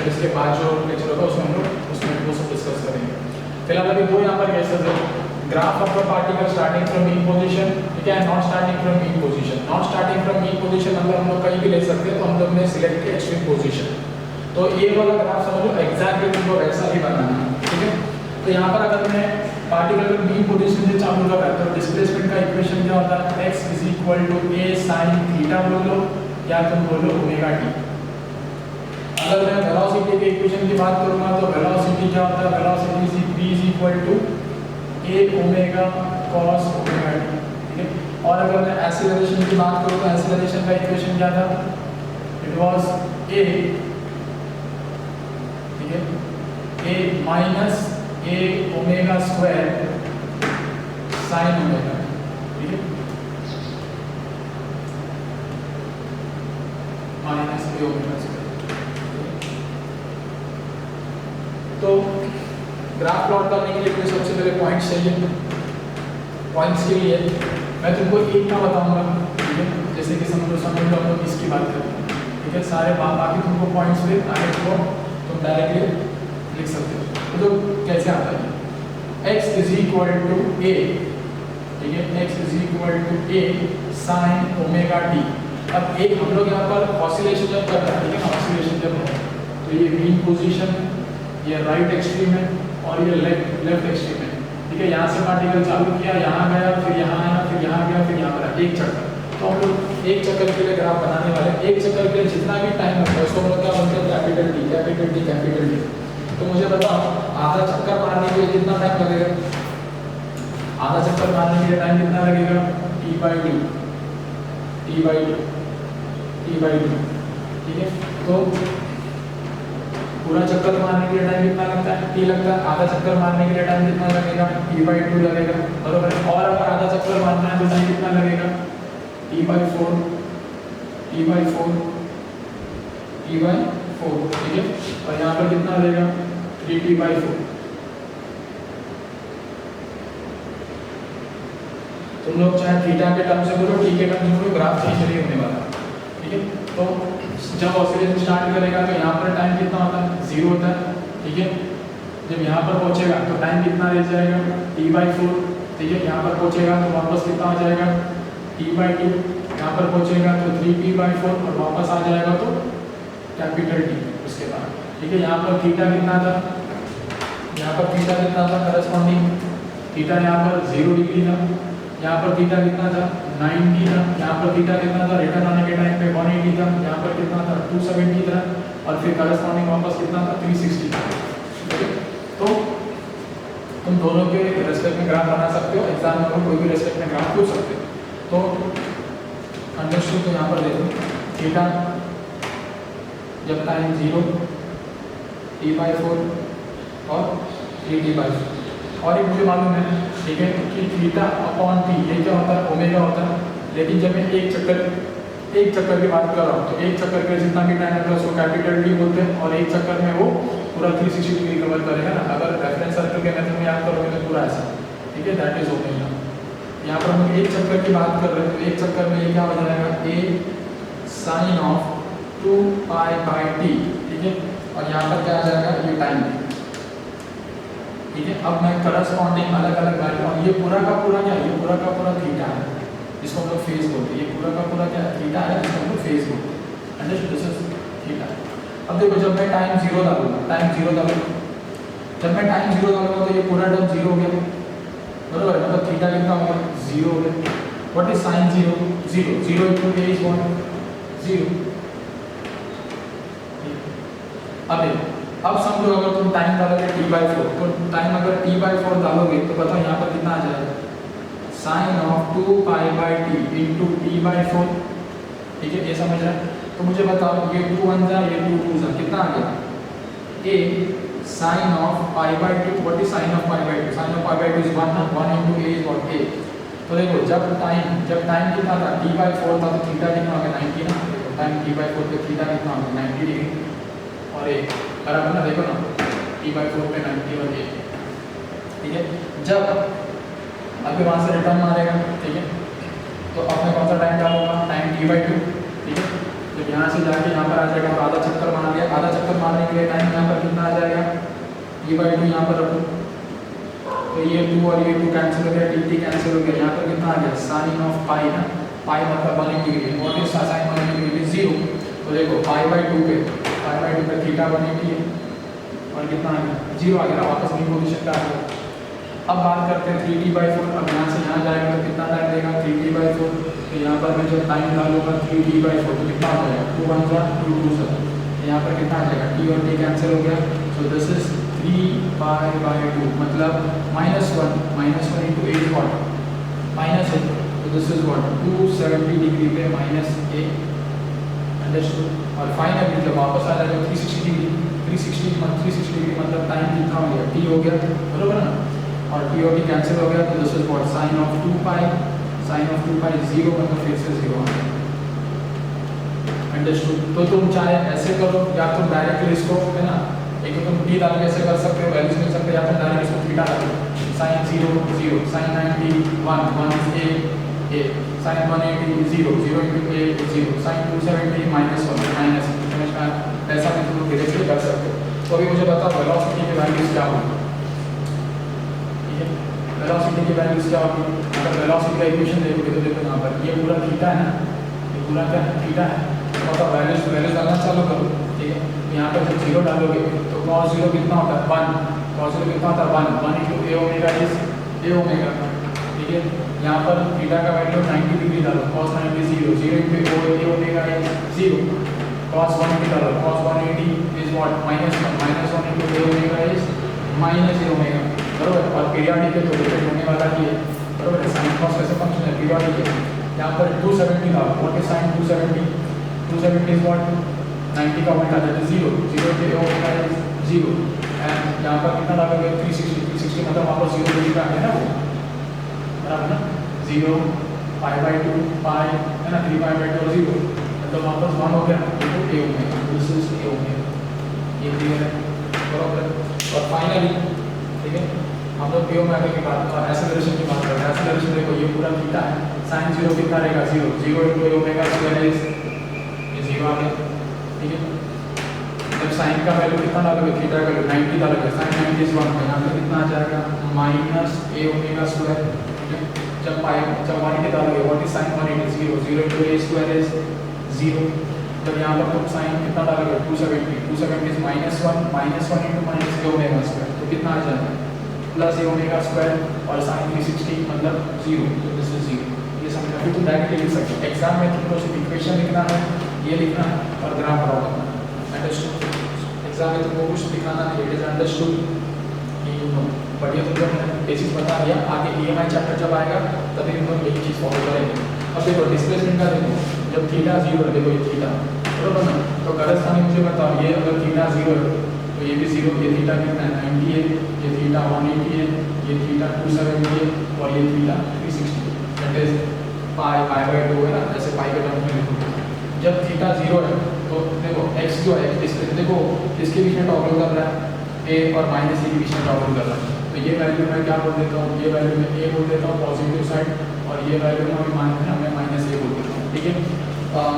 उसके बाद जो लेक्चर होगा उसमें हम लोग उसमें वो सब डिस्कस करेंगे। फिलहाल अभी दो यहाँ पर केसेस है, graph of the particle starting from mean position, ठीक है, not starting from mean position. Not starting from mean position मतलब हम लोग कहीं भी ले सकते हैं, तो हम लोग ने सिलेक्ट किया एक्सट्रीम पोजीशन। तो ये वाला ग्राफ समझो एग्जैक्टली तुमको वैसा ही बनाना है, ठीक है। तो यहाँ पर अगर मैं पार्टिकल मीन पोजीशन से चालू कर रहा है तो डिस्प्लेसमेंट का इक्वेशन क्या होता है, x is equal to a sin theta बोलो या तुम बोलो ओमेगा टी। अगर मैं वेलोसिटी के इक्वेशन की बात करूँगा तो वेलोसिटी क्या होता है, velocity v is equal to a omega cos omega t, ठीक है। और अगर मैं एक्सीलरेशन की बात करूँ तो एक्सीलरेशन का इक्वेशन क्या था, इट वाज ए, ठीक है, ए minus a omega square sine omega, ठीक है, माइनस ए ओमेगा स्क्वायर। तो ग्राफ प्लॉट करने के लिए मुझे सबसे पहले पॉइंट्स चाहिए। पॉइंट्स के लिए मैं तुमको एक का बताऊंगा, ठीक है, जैसे कि समझ लो हम लोग इसकी बात करें, ठीक है, सारे बाकी तुमको पॉइंट्स पे आगे को तुम डायरेक्टली लिख सकते हो। तो कैसे आता है, x is equal to a, ठीक है, x is equal to a sine omega t. अब एक हम लोग यहाँ पर ऑसिलेशन जब कर रहे हैं, ठीक है ना, ऑसिलेशन जब है तो ये मीन पोजीशन, ये राइट एक्सट्रीम है और ये लेफ्ट एक्सट्रीम है, ठीक है। यहाँ से पार्टिकल चालू किया, यहाँ गया, फिर यहाँ आया, फिर यहाँ गया, फिर यहाँ पर एक चक्कर। तो हम लोग एक चक्कर के लिए ग्राफ बनाने वाले हैं। एक चक्कर के लिए जितना भी टाइम लगता है उसको हम लोग क्या बोलते हैं, capital T, capital T, capital T. तो मुझे बताओ आधा चक्कर मारने के लिए कितना टाइम लगेगा? आधा चक्कर मारने के लिए टाइम कितना लगेगा? T by two, T by two, T by two, ठीक है। तो पूरा चक्कर मारने के लिए टाइम कितना लगता है? टी लगता है। आधा चक्कर मारने के लिए टाइम कितना लगेगा? टी बाई टू लगेगा, बरोबर है। और अगर आधा चक्कर मारना है तो टाइम कितना लगेगा? T by four, T by four, T by four, ठीक है। और यहाँ पर कितना लगेगा? 3t by four. तुम लोग चाहे थीटा के टर्म से बोलो, टी के टर्म से बोलो, ग्राफ चेंज नहीं होने वाला, ठीक है। तो जब ऑसिलेशन स्टार्ट करेगा तो यहाँ पर टाइम कितना होता है? 0 होता है, ठीक है। जब यहाँ पर पहुँचेगा तो टाइम कितना रह जाएगा? टी बाई फोर, ठीक है। यहाँ पर पहुँचेगा तो वापस कितना हो जाएगा? T by two. यहाँ पर पहुँचेगा तो 3t बाई फोर और वापस आ जाएगा तो कैपिटल टी उसके बाद, ठीक है। यहाँ पर थीटा कितना था? यहाँ पर थीटा कितना था? करस्पॉन्डिंग थीटा यहाँ पर 0 डिग्री था। यहाँ पर थीटा कितना था? 90 था। यहाँ पर थीटा कितना था? रिटर्न आने के टाइम पे 180 था। यहाँ पर कितना था? 270 था। और फिर करस्पॉन्डिंग वापस कितना था? 360 था, ठीक है। तो तुम दोनों के रेस्पेक्ट में ग्राफ बना सकते हो, एग्जाम में कोई भी रेस्पेक्ट में ग्राफ पूछ सकते हो। तो अंडरस्टूड। तो यहाँ पर देखो थीटा जब टाइम 0, टी बाई फोर और 3t बाई फोर। और एक मुझे मालूम है, ठीक है, कि थीटा अपॉन टी ये क्या होता है? ओमेगा होता है। लेकिन जब मैं एक चक्कर की बात कर रहा हूँ तो एक चक्कर के जितना भी टाइम होता है उसको कैपिटल टी बोलते हैं। और एक चक्कर में वो पूरा 360 डिग्री कवर करेगा ना। अगर रेफरेंस सर्कल के मेथड में याद करोगे तो पूरा ऐसा, ठीक है, दैट इज ओमेगा। यहाँ पर हम एक चक्कर की बात कर रहे हैं तो एक चक्कर में ये क्या हो जाएगा? A sine of 2 pi by t, ठीक है। और यहाँ पर क्या आ जाएगा? ये टाइम, ठीक है। अब मैं करस्पॉन्डिंग अलग अलग वैल्यू, और ये पूरा का पूरा क्या है? ये पूरा का पूरा थीटा है, जिसको हम लोग फेज बोलते हैं। ये पूरा का पूरा क्या है? थीटा है, जिसको हम लोग फेज बोलते हैं। अंडरस्टूड? This is theta. अब देखो जब मैं टाइम 0 डालूंगा, टाइम 0 डालूंगा, जब मैं टाइम 0 डालूंगा तो ये पूरा टर्म 0 हो गया, बराबर। मतलब थीटा कितना हो गया? 0 हो गया। What is sine 0? 0, 0 equal to is 1, 0। अब समझो अगर तुम टाइम डालोगे टी बाई फोर, तो टाइम अगर टी बाई फोर डालोगे तो बताओ यहाँ पर कितना आ जाएगा? Sine of 2 pi by t into t by four, ठीक है। ये समझ रहे हैं? तो मुझे बताओ ये 2 1 जा, ये 2 2 जा, कितना आ गया? A sine of pi by two. What is sine of pi by two? Sine of pi by two is 1 ना, 1 into a is what? A. तो देखो जब टाइम कितना था? टी बाई फोर था, तो थीटा कितना हो गया? 90 ना। देखो टाइम टी बाई फोर पे थीटा कितना हो गया? 90 डिग्री। और एक बराबर ना, देखो ना, टी बाई फोर पे 90 और एक, ठीक है। जब अभी वहाँ से रिटर्न मारेगा, ठीक है, तो अपने कौन सा टाइम डालूंगा? टाइम टी बाई टू, ठीक है। जब यहाँ से जाके यहाँ पर आ जाएगा तो आधा चक्कर मार लिया। आधा चक्कर मारने के लिए टाइम यहाँ पर कितना आ जाएगा? टी बाई टू यहाँ पर रखो, तो ये 2 और ये 2 कैंसिल हो गया, टी कैंसिल हो गया। यहाँ पर कितना आ गया? साइन ऑफ पाई ना, पाई मतलब 180 degree. What is sign 180 degree? 0। तो देखो पाई बाई टू पे थीटा 180 है और कितना आ गया? 0 आ गया, वापस न्यू पोजीशन पे आ गया। अब बात करते हैं 3t बाई फोर। अब यहाँ से यहाँ जाएगा तो कितना टाइम देगा? 3t by four. तो यहाँ पर मैं जब टाइम डालूंगा 3t बाई फोर तो कितना हो जाएगा? 2 1 जा, 2 2 जा। यहाँ पर कितना आ जाएगा? t और t कैंसिल हो गया। सो दिस इज 3 पाई बाई 2, मतलब -1 इंटू 8 वॉट? -8। तो दिस इज व्हाट? 270 डिग्री पे -8। अंडरस्टूड? और फाइनली जब वापस आ जाएगा 360 डिग्री, 360 डिग्री मतलब टाइम कितना हो गया, टी हो गया, बरोबर ना। और टी और टी कैंसिल हो गया, तो this is what sine of 2 pi, sine of 2 pi 0 मतलब फिर से 0 आ गया। अंडरस्टूड। तो तुम चाहे ऐसे करो या तुम डायरेक्टली इसको है ना, एक तो तुम टी डाल के ऐसे कर सकते हो, वैल्यूज मिल सकते हो, या फिर डायरेक्ट इसको थीटा डाल दो, sine 0 0, sine 90 1 1 is a, sine 180 0 0 into a 0, sine 270 minus 1 minus, समझ में आया? ऐसा भी तुम डायरेक्टली कर सकते हो। तो अभी मुझे बताओ वेलोसिटी की वैल्यूज क्या होगी, ठीक है? वेलोसिटी की वैल्यूज क्या होगी? अगर वेलोसिटी का इक्वेशन देखोगे तो देखो यहाँ पर ये पूरा थीटा है ना, ये पूरा क्या है, थीटा है। तो मतलब वैल्यूज डालना चालू करो, ठीक है? यहाँ पर जब 0 डालोगे तो cos 0 कितना होता है 1, cos 0 कितना होता है 1 into a omega is a omega, ठीक है? यहाँ पर थीटा का वैल्यू 90 डिग्री डालो, cos 90 0 0 into a omega is 0, cos 180 डालो, cos 180 is what -1 into a omega is -a omega, बरोबर। और पीरियोडिक है तो डिपेंड होने वाला ही है, बरोबर। sin cos कैसे फंक्शन है, पीरियोडिक है। यहाँ पर 270 डालो, what is sin 270, 270 is what 90 का उल्टा, that is 0 0 into a omega is 0, and यहाँ पर कितना डालोगे 360 मतलब वहाँ पर 0 डिग्री का है ना वो, बराबर ना, 0 π/2 पाई है ना, 3 π/2 और 0 मतलब वहाँ पर 1 हो गया, a omega, this is a omega, ये क्लियर है, बराबर। और फाइनली ठीक है, हम लोग a ओमेगा की बात और एक्सेलरेशन की बात कर रहे हैं। एक्सेलरेशन देखो ये पूरा थीटा है, sin 0 कितना रहेगा 0 0 into a omega square is ये 0 आ गया, ठीक है। जब साइन का वैल्यू कितना डालोगे, थीटा का वैल्यू 90 डालोगे, sin 90 इज 1, यहाँ पे कितना आ जाएगा -a ओमेगा स्क्वायर, ठीक है। जब 180 डालोगे, what is sin 180 0 0 into a square is 0। जब यहाँ पर तुम sin कितना डालोगे 270 is -1 into -a omega square, तो कितना आ जाएगा प्लस a ओमेगा स्क्वायर और sin 360 मतलब 0, तो दिस इज 0। ये समझ में, तुम डायरेक्टली लिख सकते हो। एग्जाम में तुमको सिर्फ इक्वेशन लिखना है, ये लिखना है और ग्राफ ड्रॉ करना है, अंडरस्टूड। एग्जाम में तुमको कुछ दिखाना नहीं, इट इज अंडरस्टूड कि बढ़िया तुमको बेसिक्स बता दिया। आगे EMI चैप्टर जब आएगा तभी हम लोग यही चीज़ फॉलो करेंगे। अब देखो डिस्प्लेसमेंट का देखो, जब थीटा 0 है, देखो ये थीटा, बरोबर ना, तो करस्पॉन्डिंग मुझे बताओ, ये अगर थीटा 0 है तो ये भी 0, ये थीटा कितना है 90 है, ये थीटा 180 है, ये थीटा 270 है और ये थीटा 360, दैट इज π/2 है ना, ऐसे पाई के टर्म में लिखोगे। जब थीटा 0 है तो देखो x जो है डिस्प्लेसमेंट देखो किसके बीच में टॉगल कर रहा है, a और -a के बीच में टॉगल कर रहा है। तो ये वैल्यू मैं क्या बोल देता हूँ, ये वैल्यू मैं a बोल देता हूँ पॉजिटिव साइड, और ये वैल्यू में अभी मानते हैं मैं -a बोल देता हूँ, ठीक है।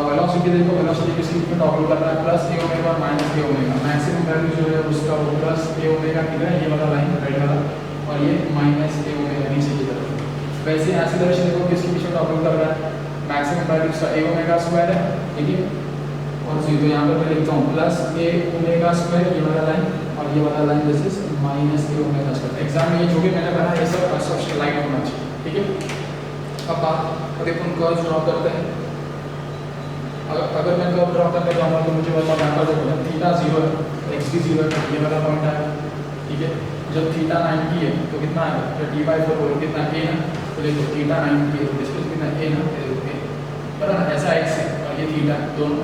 वेलोसिटी देखो, वेलोसिटी किसके बीच में टॉगल कर रहा है, प्लस a ओमेगा और -a ओमेगा। मैक्सिमम वैल्यू जो है उसका वो प्लस a ओमेगा किधर है, ये वाला लाइन रेड वाला, और ये -a ओमेगा नीचे की तरफ। वैसे एक्सीलरेशन देखो किसके बीच में टॉगल कर रहा है, मैक्सिमम वैल्यू उसका a ओमेगा स्क्वायर है, ठीक है। और तो यहाँ पर मैं लिखता हूँ प्लस a ओमेगा स्क्वायर, ये वाला लाइन, और ये वाला line this is -a omega square. Exam में ये जो भी मैंने बनाया ये सब स्लाइड होना चाहिए, ठीक है। अब बात देखो हम कर्व ड्रॉ करते हैं। अगर मैं कर्व ड्रॉ करने जाऊँगा तो मुझे बताओ यहाँ पर देखो जब थीटा 0 है तो x भी 0 है, ये वाला पॉइंट आएगा, ठीक है। जब थीटा 90 है तो कितना आएगा, तो d/4 बोलो कितना a ना, तो देखो थीटा 90 है तो डिस्टेंस कितना a ना, बराबर ना, ऐसा x है और ये थीटा दोनों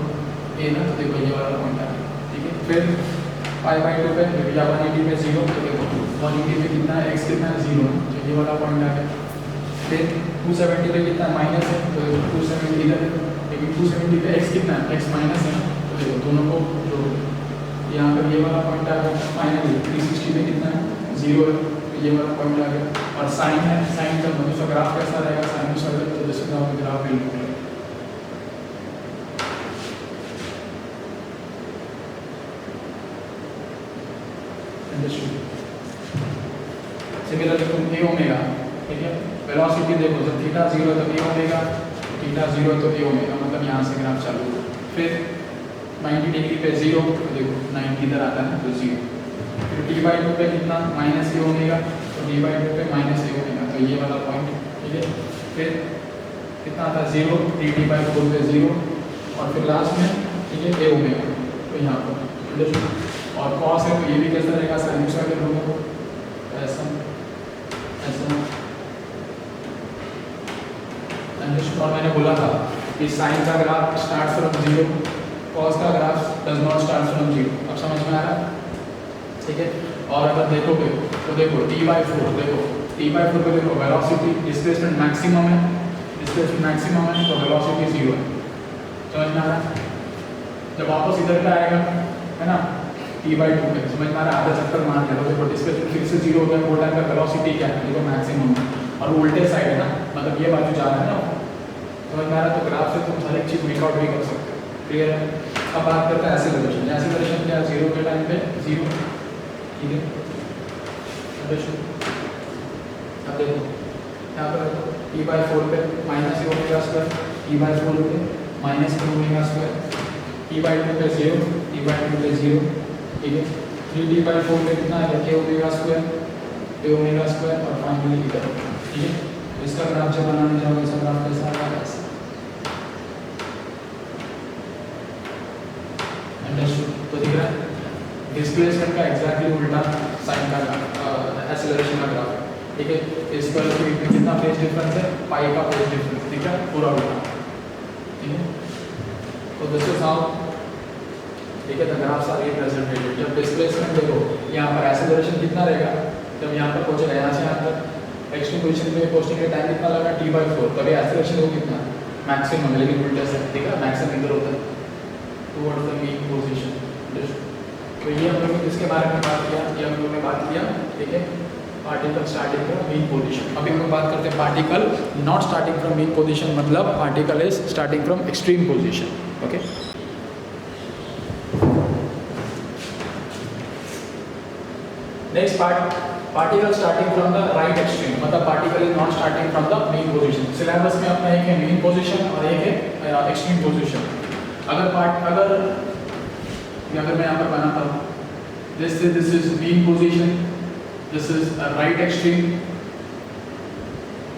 a ना, तो देखो ये वाला पॉइंट आएगा, ठीक है। फिर π/2 पे या 180 पे 0, तो देखो 180 पे कितना है x कितना है 0, तो ये वाला पॉइंट आ गया। फिर 270 पे कितना माइनस है, तो 270 इधर, लेकिन 270 पे x कितना है, x माइनस है, तो देखो दोनों को जोड़ो, यहाँ पर ये वाला पॉइंट आ गया। फाइनली 360 पे कितना है 0 है, तो ये वाला पॉइंट आ गया। और साइन है, साइन का मतलब ग्राफ कैसा रहेगा, साइनसॉइडल, तो जैसे हम ग्राफ बिल्ड करेंगे। सिमिलरली तुम a ओमेगा, ठीक है, वेलोसिटी देखो जब थीटा 0 है तो a ओमेगा, थीटा 0 है तो a ओमेगा, मतलब यहाँ से ग्राफ चालू हो। फिर 90 डिग्री पे 0, तो देखो 90 इधर आता है तो 0। फिर d/2 पे कितना -a ओमेगा, तो d/2 पे -a ओमेगा, तो ये वाला पॉइंट, ठीक है। फिर कितना आता है 0, d/4 पे 0, और फिर लास्ट में ठीक है a ओमेगा, तो यहाँ पर और cos है तो ये भी कैसा रहेगा, साइनसॉइडल होगा, ऐसा ऐसा। और मैंने बोला था कि साइन का ग्राफ स्टार्ट फ्रॉम 0 कॉस का graph does not start from zero. अब समझ में आ रहा है, ठीक है। और अगर देखोगे तो देखो t/4, देखो t/4 पे देखो वेलोसिटी डिस्प्लेसमेंट मैक्सिमम है, डिस्प्लेसमेंट मैक्सिमम है तो वेलोसिटी जीरो है। समझ में आ रहा है। जब वापस इधर पे आएगा है ना t/2 पे, समझ में आ रहा है, आधा चक्कर मार के देखो डिस्प्लेसमेंट फिर से जीरो हो गया, वो टाइम का वेलोसिटी क्या है देखो मैक्सिमम है, और उल्टे साइड है ना, मतलब ये बाजू जा रहा है ना, समझ में आ रहा है। तो ग्राफ से तुम हर एक चीज़ मेकआउट भी कर सकते हो, क्लियर है। अब बात करते हैं एक्सीलरेशन। एक्सीलरेशन क्या है, जीरो के टाइम पे जीरो, ठीक है। अब देखो यहाँ पर t/4 पे माइनस ओमेगा स्क्वायर, t/4 पे माइनस ओमेगा स्क्वायर, t/2 पे जीरो, t/2 पे जीरो, ठीक है। 3t/4 पे कितना है k ओमेगा स्क्वायर और फाइनली इधर, ठीक है। तो इसका ग्राफ जब बनाने जाओगे इसका ग्राफ कैसा आएगा, ऐसा। तो दिख रहा है डिस्प्लेसमेंट का एग्जैक्टली उल्टा साइन का एक्सेलरेशन का ग्राफ, ठीक है। इस पर में कितना फेज डिफरेंस है, पाई का फेज डिफरेंस, ठीक है, पूरा उल्टा, ठीक है। तो दिस इज हाउ, ठीक है, द ग्राफ्स आर रिप्रेजेंटेड। जब डिस्प्लेसमेंट देखो यहाँ पर एक्सेलरेशन कितना रहेगा, जब यहाँ पर पहुंचेगा यहाँ से यहाँ तक एक्सट्रीम पोजीशन में पहुंचने के टाइम कितना लगा t/4, तभी एक्सेलरेशन हो कितना मैक्सिमम, लेकिन उल्टे से, ठीक है, मैक्सिमम इधर होता है टुवर्ड्स द मीन पोजीशन। तो ये हम लोगों ने किसके बारे में बात किया, ये हम लोगों ने बात किया, ठीक है, particle starting from mean position. अभी हम लोग बात करते हैं particle not starting from mean position, मतलब particle is starting from extreme position, okay. Next part, particle starting from the right extreme, मतलब particle is not starting from the mean position. Syllabus में अपना एक है मेन पोजीशन और एक है extreme position. अगर मैं यहाँ पर बनाता हूँ this is main position, this is right extreme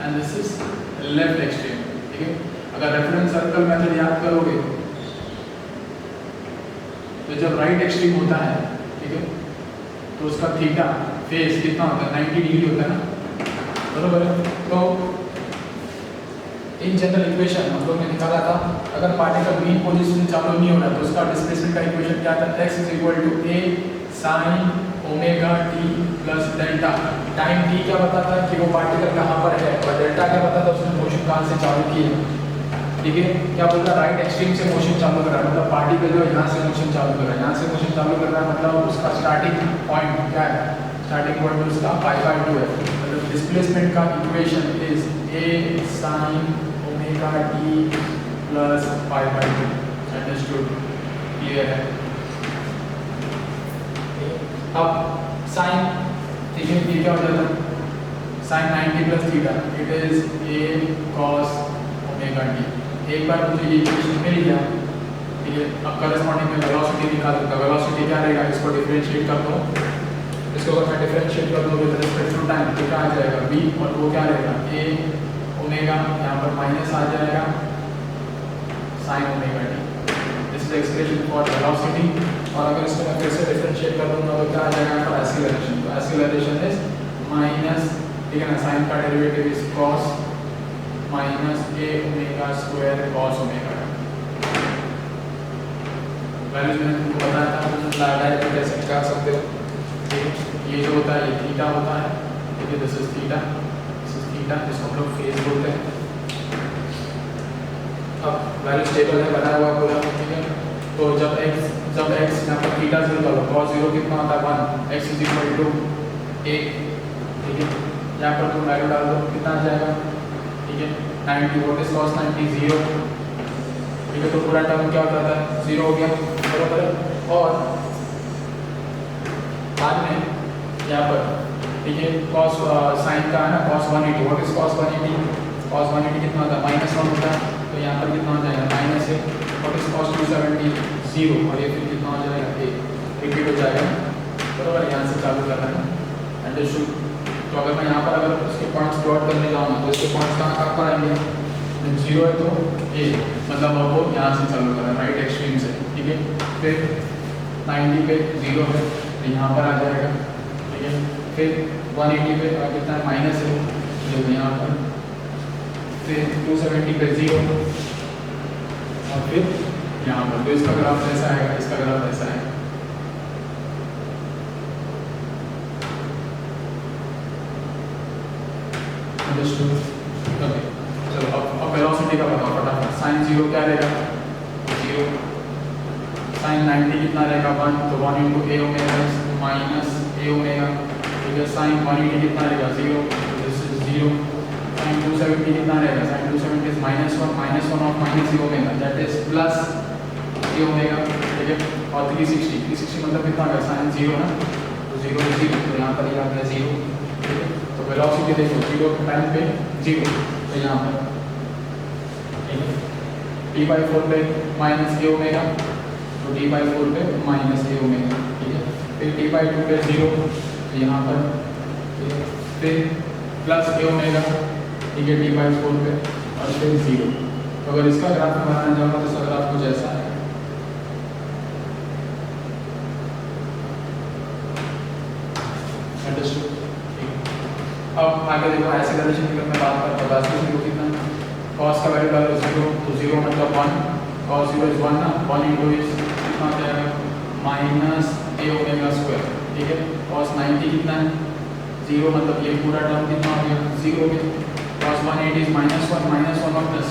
and this is left extreme, ठीक है। अगर रेफरेंस सर्कल मेथड याद करोगे तो जब राइट एक्सट्रीम होता है, ठीक है, तो उसका थीटा फेस कितना होता है, 90 डिग्री होता है ना, बरोबर है। तो इन जनरल इक्वेशन हम लोग ने निकाला था, अगर पार्टिकल मीन पोजीशन चालू नहीं हो रहा तो उसका डिस्प्लेसमेंट का इक्वेशन क्या था, x = a sin ओमेगा t plus delta. Time t क्या बताता है कि वो पार्टिकल कहाँ पर है, और डेल्टा क्या बताता है उसने मोशन कहाँ से चालू की है, ठीक है। क्या बोल रहा है, राइट एक्सट्रीम से मोशन चालू कर रहा है, मतलब पार्टिकल जो यहाँ से मोशन चालू कर रहा है, यहाँ से मोशन चालू कर रहा है, मतलब उसका स्टार्टिंग पॉइंट क्या है, स्टार्टिंग पॉइंट उसका π/2 है। मतलब डिस्प्लेसमेंट का इक्वेशन इज a sin ओमेगा t प्लस π/2। अंडरस्टूड, क्लियर है। अब साइन, ठीक है, ये क्या हो जाता है, sine 90 plus theta, it is a cos omega t। एक बार मुझे ये इक्वेशन मिल गया, ठीक है। अब करस्पॉन्डिंग में वेलोसिटी निकाल दूंगा, वेलोसिटी क्या रहेगा, इसको डिफरेंशिएट कर दो, इसको अगर मैं डिफरेंशिएट कर दूँ विद रिस्पेक्ट टू टाइम तो क्या आ जाएगा v, और वो क्या रहेगा a ओमेगा, यहाँ पर माइनस आ जाएगा sine omega t। This is expression for velocity. और अगर इसको मैं फिर से डिफरेंशिएट कर दूंगा तो क्या आ जाएगा यहाँ पर एक्सीलरेशन। तो एक्सीलरेशन इज माइनस, ठीक है ना, साइन का derivative is cos minus a omega square cos omega. Values मैंने तुमको बताया था, तुम डायरेक्ट कैसे निकाल सकते हो, ठीक है। ये जो होता है ये थीटा होता है, ठीक है, दिस इज थीटा, जिसको हम लोग फेज बोलते हैं। अब वैल्यू स्टेबल है, बनाया हुआ पूरा, ठीक है। तो जब x यहाँ पर थीटा 0 डालो, cos 0 कितना होता है 1, x = a, ठीक है। यहाँ पर तुम वैल्यू डाल दो, कितना आ जाएगा, ठीक है, 90, व्हाट इज cos 90, 0, ठीक है। तो पूरा टर्म क्या होता है, 0 हो गया, बराबर है। और बाद में यहाँ पर, ठीक है, cos साइन का है ना cos 180, what is cos 180, cos 180 कितना होता है -1 होता है, तो यहाँ पर कितना हो जाएगा माइनस है। व्हाट इज cos 270, 0, और ये फिर कितना हो जाएगा, रिपीट हो जाएगा, बराबर। यहाँ से चालू करना है, अंडरस्टूड। तो अगर मैं यहाँ पर अगर उसके पॉइंट्स प्लॉट करने जाऊँगा तो इसके पॉइंट्स कहाँ पर आएंगे, 0 है तो a, मतलब अब वो यहाँ से चालू करना है राइट एक्सट्रीम से, ठीक है। फिर 90 पे 0 है तो यहाँ पर आ जाएगा, ठीक है। फिर 180 पे कितना माइनस है, जो यहाँ पर, फिर 270 पे 0, और फिर यहाँ पर, तो इसका ग्राफ ऐसा आएगा, इसका ग्राफ ऐसा है। ओके, चलो अब वेलोसिटी का बताओ फटाफट। साइन 0 क्या रहेगा, 0। साइन 90 कितना रहेगा, 1, तो 1 into A omega minus a omega, ठीक है। साइन 180 कितना रहेगा, 0, दिस इज 0। साइन 270 कितना रहेगा, sine 270 is -1 of minus a omega, that is plus a omega, ठीक है। और 360 मतलब कितना होगा, साइन 0 ना, तो 0 है 0, तो यहाँ पर ये आ गया 0, ठीक है। तो वेलोसिटी देखो 0 के टाइम पे 0, तो यहाँ पर ठीक है d/4 पे माइनस ए ओमेगा, तो d/4 पे माइनस ए ओमेगा, ठीक है। फिर d/2 पे 0, तो यहाँ पर ठीक है। फिर प्लस ए ओमेगा, ठीक है, d/4 पे, और फिर 0। तो अगर इसका ग्राफ बनाना चाहोगे तो इसका ग्राफ कुछ ऐसा है। अब आगे देखो एक्सेलरेशन की मैं बात करता हूँ, एक्सेलरेशन को कितना, cos का वैल्यू डालो 0, तो 0 मतलब 1, cos 0 इज 1 ना, 1 इंटू इज कितना आ जाएगा, माइनस ए ओमेगा स्क्वायर, ठीक है। cos 90 कितना है, 0 मतलब ये पूरा टर्म कितना हो गया, 0 में। cos 180 इज -1 ऑफ दिस,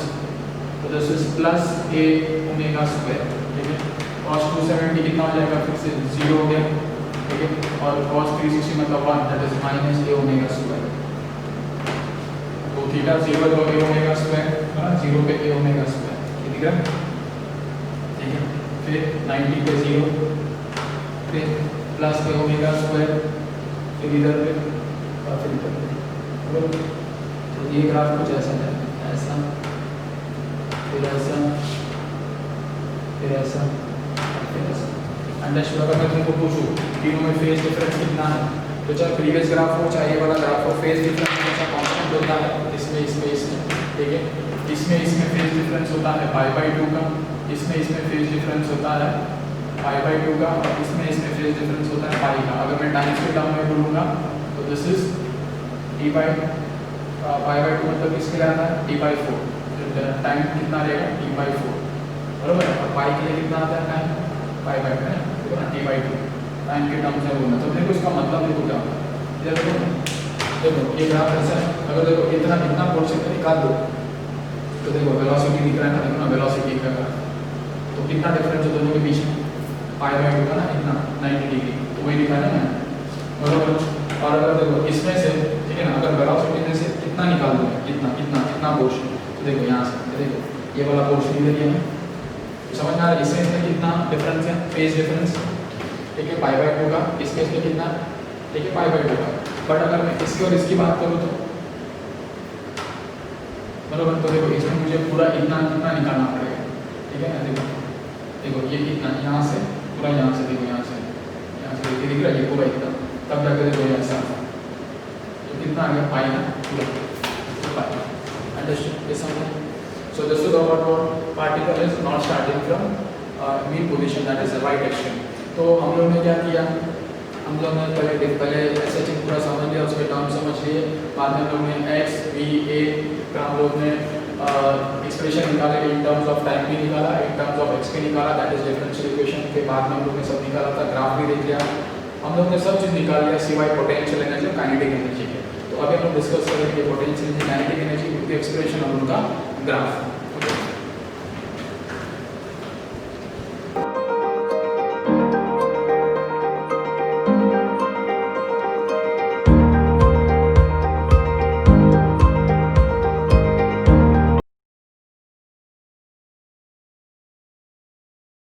तो this is plus a omega square, ठीक है। cos 270 कितना हो जाएगा, फिर से 0 हो गया, ठीक है। और cos 360 मतलब 1, that is minus a omega square, तो थीटा 0 तो ए ओमेगा स्क्वायर, है ना, 0 पे ए ओमेगा स्क्वायर, ठीक है, ठीक है। फिर 90 पे 0, फिर प्लस ए ओमेगा स्क्वायर, फिर इधर पे और फिर इधर पे, तो ये ग्राफ कुछ ऐसा है, ऐसा, फिर ऐसा, फिर ऐसा, फिर ऐसा। अंडरस्टूड। अगर मैं तुमको पूछूं तीनों में फेज डिफरेंस कितना है, तो चाहे प्रीवियस ग्राफ हो चाहे ये वाला ग्राफ हो, फेज डिफरेंस हमेशा कांस्टेंट होता है, इसमें, ठीक है। इसमें फेज डिफरेंस होता है π/2 का, इसमें फेज डिफरेंस होता है π/2 का, और इसमें फेज डिफरेंस होता है पाई का। अगर मैं टाइम्स के टर्म में बोलूँगा तो दिस इज π/2 मतलब किसके लिए आता है, d/4, टाइम कितना रहेगा, d/4, बराबर है। और पाई के लिए कितना आता है टाइम, π/2 है ना, d/2 टाइम के टर्म्स में बोलना। तो देखो इसका मतलब देखो क्या होता है, इधर देखो ये ग्राफ ऐसा है, अगर देखो इतना पोर्शन निकाल दो, तो देखो वेलोसिटी दिख रहा है ना, देखो ना वेलोसिटी का ग्राफ, तो कितना डिफरेंस है दोनों के बीच में, π/2 का ना, इतना 90 डिग्री, तो वही दिखा है ना, बराबर। और अगर देखो इसमें से, ठीक है ना, अगर वेलोसिटी में से कितना निकाल दो, कितना पोर्शन, तो देखो यहाँ से देखो ये वाला पोर्शन इधर ये है, समझ में आ रहा है। इसमें कितना डिफरेंस है, फेज डिफरेंस, ठीक है, π/2 का, इसमें कितना, ठीक है, π/2 का। बट अगर मैं इसकी और इसकी बात करूँ तो बराबर, तो देखो इसमें मुझे पूरा इतना निकालना पड़ेगा, ठीक है ना। देखो ये इतना यहाँ से पूरा, यहाँ से देखो, यहाँ से देखिए दिख रहा है ये पूरा इतना, तब जाकर देखो ये ऐसा, तो कितना आ गया पाई ना, पूरा अंडरस्टूड, ये समझ। सो this is about what particle is not starting from mean position, that is the right action. तो हम लोग ने क्या किया, हम लोग ने पहले एसएच पूरा समझ लिया, उसके टर्म समझ लिए, बाद में हम लोग ने एक्स वी ए का हम लोग ने एक्सप्रेशन निकाले, इन टर्म्स ऑफ टाइम भी निकाला, इन टर्म्स ऑफ एक्स भी निकाला, दैट इज डिफरेंशियल इक्वेशन के बाद में हम लोग ने सब निकाला था, ग्राफ भी देख लिया, हम लोग ने सब चीज़ निकाल लिया सिवाय पोटेंशियल एनर्जी और काइनेटिक एनर्जी के। तो अभी हम लोग डिस्कस करेंगे पोटेंशियल एनर्जी, काइनेटिक एनर्जी, उनकी एक्सप्रेशन और उनका ग्राफ।